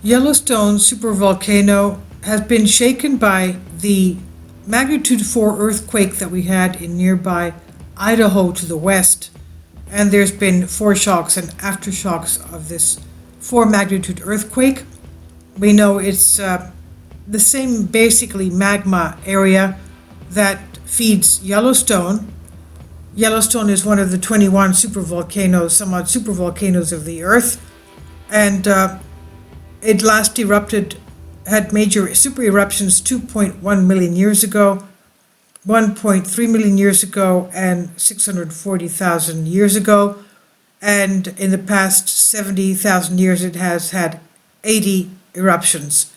Yellowstone Supervolcano has been shaken by the magnitude 4 earthquake that we had in nearby Idaho to the west. And there's been foreshocks and aftershocks of this 4 magnitude earthquake. We know it's the same basically magma area that feeds Yellowstone. Yellowstone is one of the 21 supervolcanoes, somewhat supervolcanoes of the Earth. And it last erupted, had major super eruptions 2.1 million years ago, 1.3 million years ago, and 640,000 years ago. And in the past 70,000 years, it has had 80 eruptions.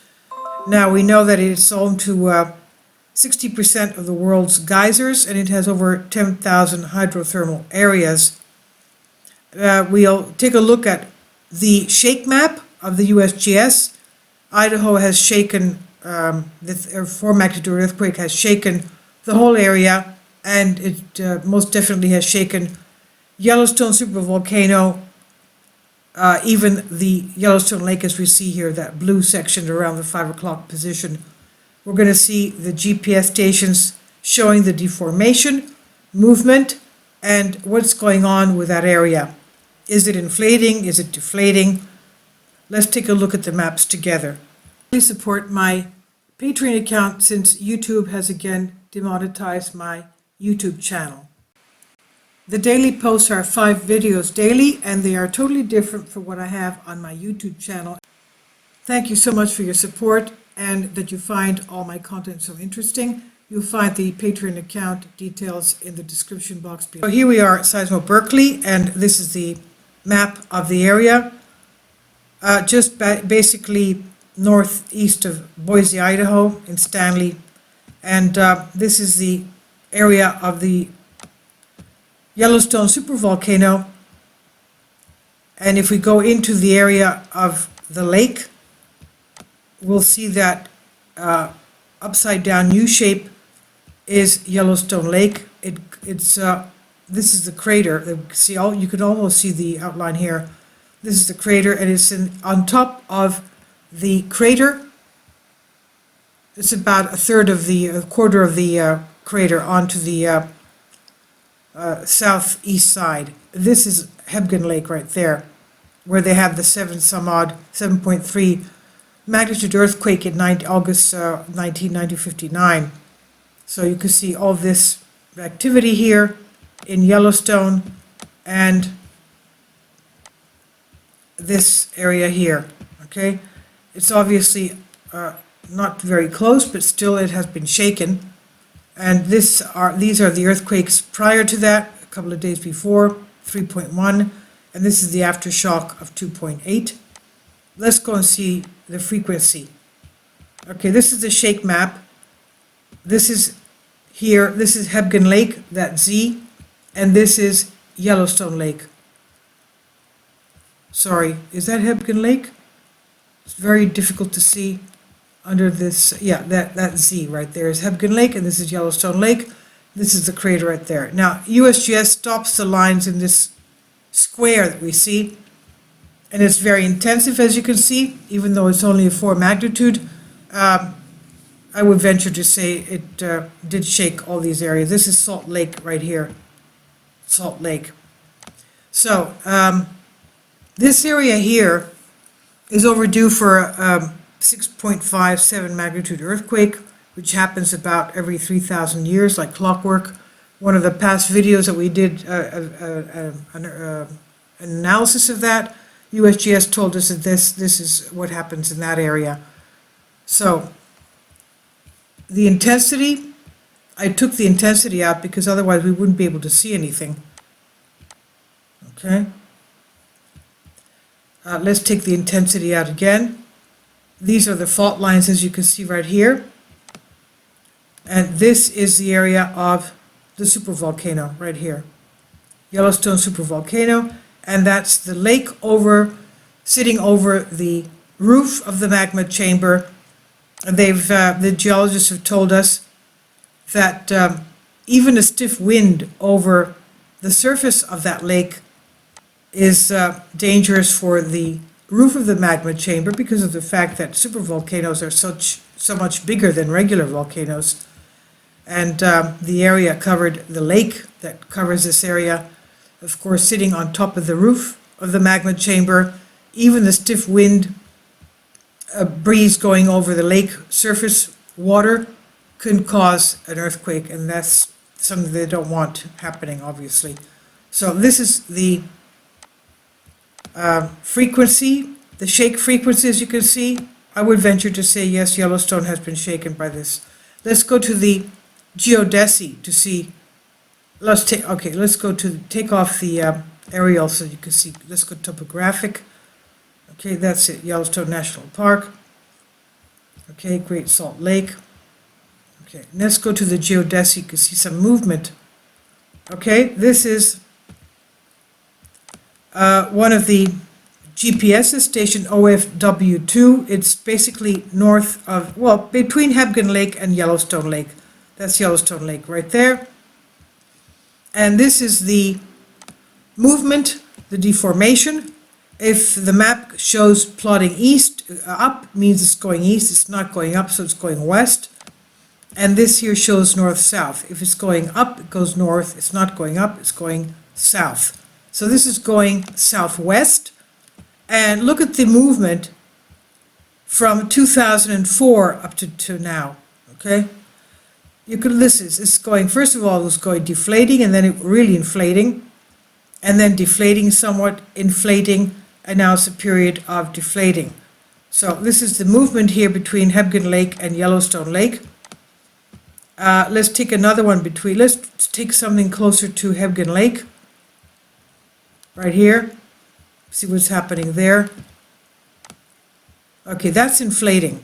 Now, we know that it's home to 60% of the world's geysers, and it has over 10,000 hydrothermal areas. We'll take a look at the shake map of the USGS. Idaho has shaken, the 4 magnitude earthquake has shaken the whole area, and it most definitely has shaken Yellowstone Supervolcano, even the Yellowstone Lake as we see here, that blue section around the 5 o'clock position. We're going to see the GPS stations showing the deformation, movement, and what's going on with that area. Is it inflating? Is it deflating? Let's take a look at the maps together. Please support my Patreon account since YouTube has again demonetized my YouTube channel. The daily posts are 5 videos daily, and they are totally different from what I have on my YouTube channel. Thank you so much for your support and that you find all my content so interesting. You'll find the Patreon account details in the description box below. So here we are at Seismo Berkeley, and this is the map of the area. Just basically northeast of Boise, Idaho, in Stanley. And this is the area of the Yellowstone Supervolcano. And if we go into the area of the lake, we'll see that upside down U shape is Yellowstone Lake. This is the crater. You can almost see the outline here. This is the crater, and it's on top of the crater. It's about a quarter of the crater onto the southeast side. This is Hebgen Lake right there, where they had the 7.3 magnitude earthquake in August 1959. So you can see all this activity here in Yellowstone and this area here. Okay, it's obviously not very close, but still it has been shaken. And these are the earthquakes prior to that, a couple of days before, 3.1, and this is the aftershock of 2.8. Let's go and see the frequency. Okay, this is the shake map. This is here, this is Hebgen Lake, that Z, and this is Yellowstone Lake. Sorry, is that Hebgen Lake? It's very difficult to see under this, yeah, that Z right there is Hebgen Lake, and this is Yellowstone Lake. This is the crater right there. Now, USGS stops the lines in this square that we see, and it's very intensive, as you can see, even though it's only a 4 magnitude. I would venture to say it did shake all these areas. This is Salt Lake right here, Salt Lake. So this area here is overdue for a 6.57 magnitude earthquake, which happens about every 3,000 years, like clockwork. One of the past videos that we did an analysis of that, USGS told us that this is what happens in that area. So the intensity, I took the intensity out because otherwise we wouldn't be able to see anything. Okay. Let's take the intensity out again. These are the fault lines, as you can see right here. And this is the area of the supervolcano right here. Yellowstone Supervolcano. And that's the lake sitting over the roof of the magma chamber. And the geologists have told us that even a stiff wind over the surface of that lake is dangerous for the roof of the magma chamber because of the fact that supervolcanoes are so much bigger than regular volcanoes. And the area covered, the lake that covers this area, of course, sitting on top of the roof of the magma chamber. Even the stiff wind, a breeze going over the lake surface water can cause an earthquake, and that's something they don't want happening, obviously. So this is the frequency, the shake frequency, as you can see. I would venture to say, yes, Yellowstone has been shaken by this. Let's go to the geodesy to see. Let's go to, take off the aerial so you can see. Let's go topographic. Okay, that's it, Yellowstone National Park. Okay, Great Salt Lake. Okay, let's go to the geodesy. You can see some movement. Okay, this is one of the GPS's, station OFW2. It's basically north of, well, between Hebgen Lake and Yellowstone Lake. That's Yellowstone Lake right there. And this is the movement, the deformation. If the map shows plotting east, up means it's going east, it's not going up, so it's going west. And this here shows north-south. If it's going up, it goes north. It's not going up, it's going south. So this is going southwest. And look at the movement from 2004 up to now, okay? You could listen, it's going, first of all, it was going deflating, and then it really inflating, and then deflating somewhat, inflating, and now it's a period of deflating. So this is the movement here between Hebgen Lake and Yellowstone Lake. Let's take another one between, let's take something closer to Hebgen Lake. Right here. See what's happening there. Okay, that's inflating.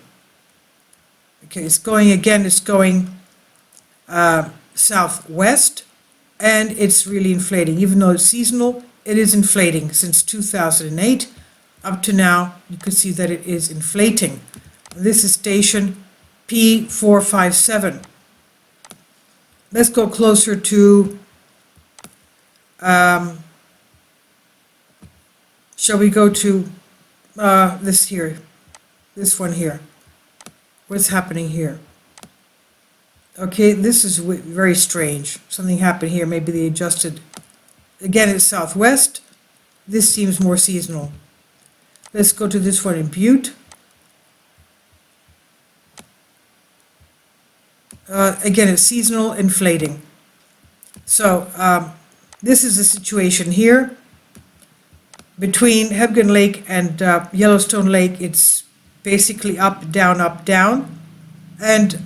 Okay, it's going again, it's going southwest, and it's really inflating. Even though it's seasonal, it is inflating. Since 2008 up to now, you can see that it is inflating. This is station P457. Let's go closer to, shall we go to this here, this one here? What's happening here? Okay, this is very strange. Something happened here. Maybe they adjusted. Again, it's southwest. This seems more seasonal. Let's go to this one in Butte. Again, it's seasonal, inflating. So this is the situation here. Between Hebgen Lake and Yellowstone Lake, it's basically up, down, and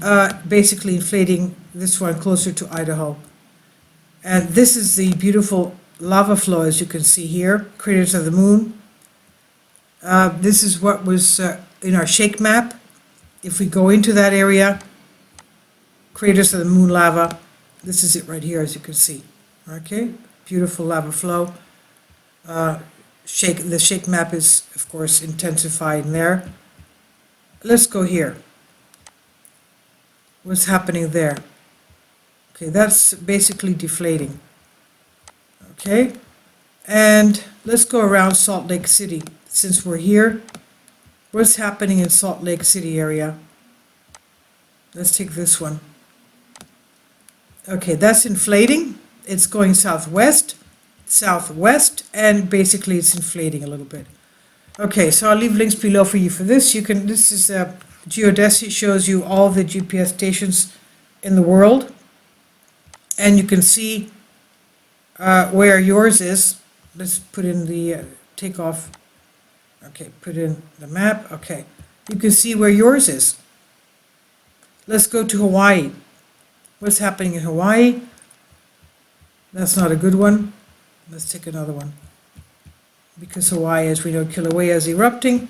basically inflating this one closer to Idaho. And this is the beautiful lava flow, as you can see here, craters of the moon. This is what was in our shake map. If we go into that area, craters of the moon lava, this is it right here, as you can see. Okay, beautiful lava flow. The shake map is, of course, intensified in there. Let's go here. What's happening there? Okay, that's basically deflating. Okay, and let's go around Salt Lake City. Since we're here, what's happening in Salt Lake City area? Let's take this one. Okay, that's inflating. It's going southwest, and basically it's inflating a little bit. Okay, so I'll leave links below for you for this. You can, this is geodesy. It shows you all the GPS stations in the world, and you can see where yours is. Let's put in the takeoff. Okay, put in the map. Okay, you can see where yours is. Let's go to Hawaii. What's happening in Hawaii? That's not a good one. Let's take another one. Because Hawaii, as we know, Kilauea is erupting.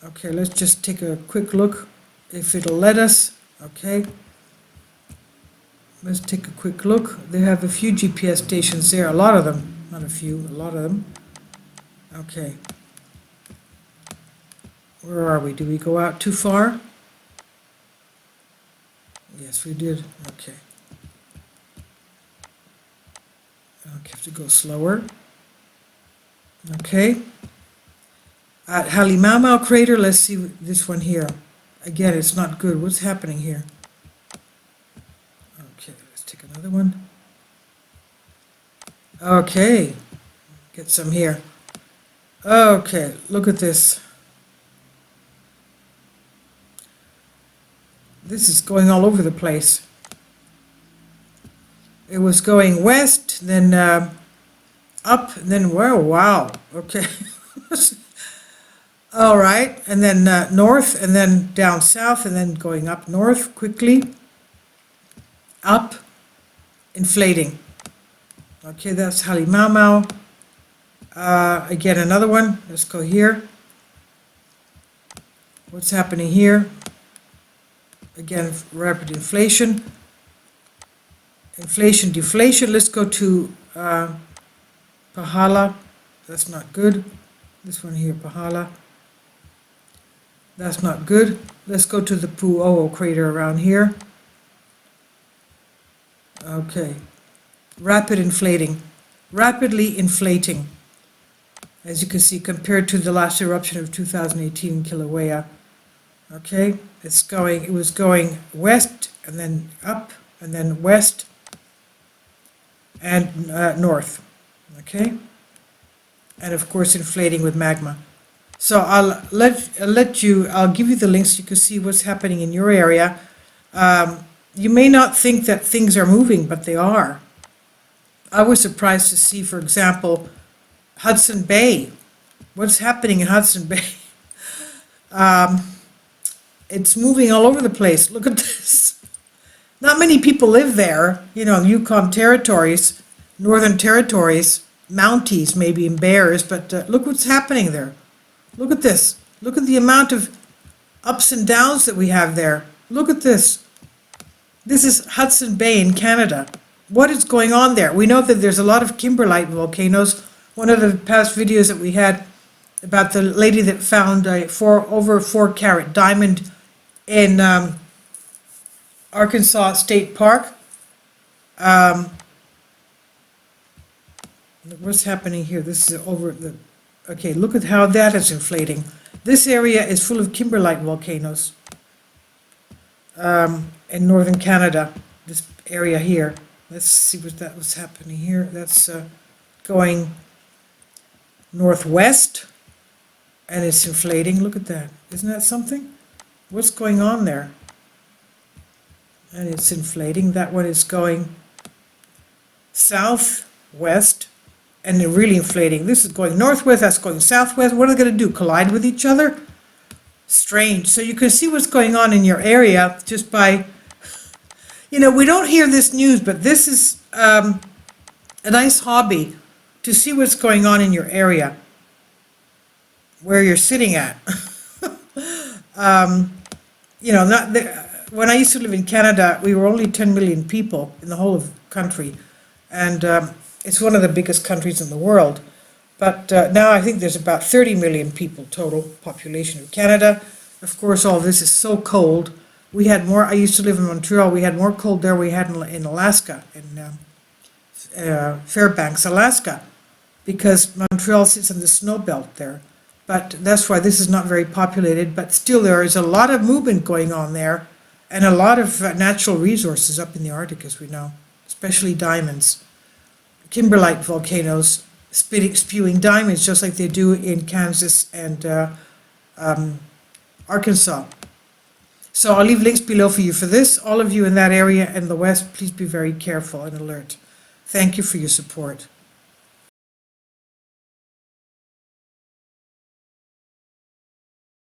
Okay, let's just take a quick look if it'll let us. Okay. Let's take a quick look. They have a few GPS stations there, a lot of them. Not a few, a lot of them. Okay. Where are we? Did we go out too far? Yes, we did. Okay. Okay, have to go slower. Okay. At Halimamau crater, let's see this one here. Again, it's not good. What's happening here? Okay, let's take another one. Okay, get some here. Okay, look at this. This is going all over the place. It was going west, then up, and then whoa, wow, okay. All right, and then north, and then down south, and then going up north quickly, up, inflating. Okay, that's Halimamau. Again, another one. Let's go here. What's happening here? Again, rapid inflation. Inflation, deflation. Let's go to Pahala. That's not good. This one here, Pahala. That's not good. Let's go to the Pu'oo crater around here. Okay. Rapid inflating. Rapidly inflating. As you can see, compared to the last eruption of 2018 in Kilauea. Okay, it was going west, and then up, and then west, and north. Okay, and of course inflating with magma. So I'll give you the links so you can see what's happening in your area. You may not think that things are moving, but they are. I was surprised to see, for example, Hudson Bay. What's happening in Hudson Bay? It's moving all over the place. Look at this. Not many people live there, you know, Yukon territories, Northern Territories, Mounties maybe, and bears, but look what's happening there. Look at this. Look at the amount of ups and downs that we have there. Look at this. This is Hudson Bay in Canada. What is going on there? We know that there's a lot of kimberlite volcanoes. One of the past videos that we had about the lady that found a over 4-carat diamond in Arkansas State Park. What's happening here? This is over the... Okay, look at how that is inflating. This area is full of kimberlite volcanoes in northern Canada, this area here. Let's see what's happening here. That's going northwest, and it's inflating. Look at that. Isn't that something? What's going on there? And it's inflating. That one is going southwest, and they're really inflating. This is going northwest, that's going southwest. What are they going to do? Collide with each other? Strange. So you can see what's going on in your area just by, you know, we don't hear this news, but this is a nice hobby to see what's going on in your area, where you're sitting at. You know, when I used to live in Canada, we were only 10 million people in the whole of the country, and it's one of the biggest countries in the world. But now I think there's about 30 million people total population of Canada. Of course, all this is so cold. We had more, I used to live in Montreal, we had more cold there we had in Alaska, in Fairbanks, Alaska, because Montreal sits in the snow belt there. But that's why this is not very populated, but still there is a lot of movement going on there, and a lot of natural resources up in the Arctic, as we know, especially diamonds. Kimberlite volcanoes spewing diamonds just like they do in Kansas and Arkansas. So I'll leave links below for you for this. All of you in that area in the West, please be very careful and alert. Thank you for your support.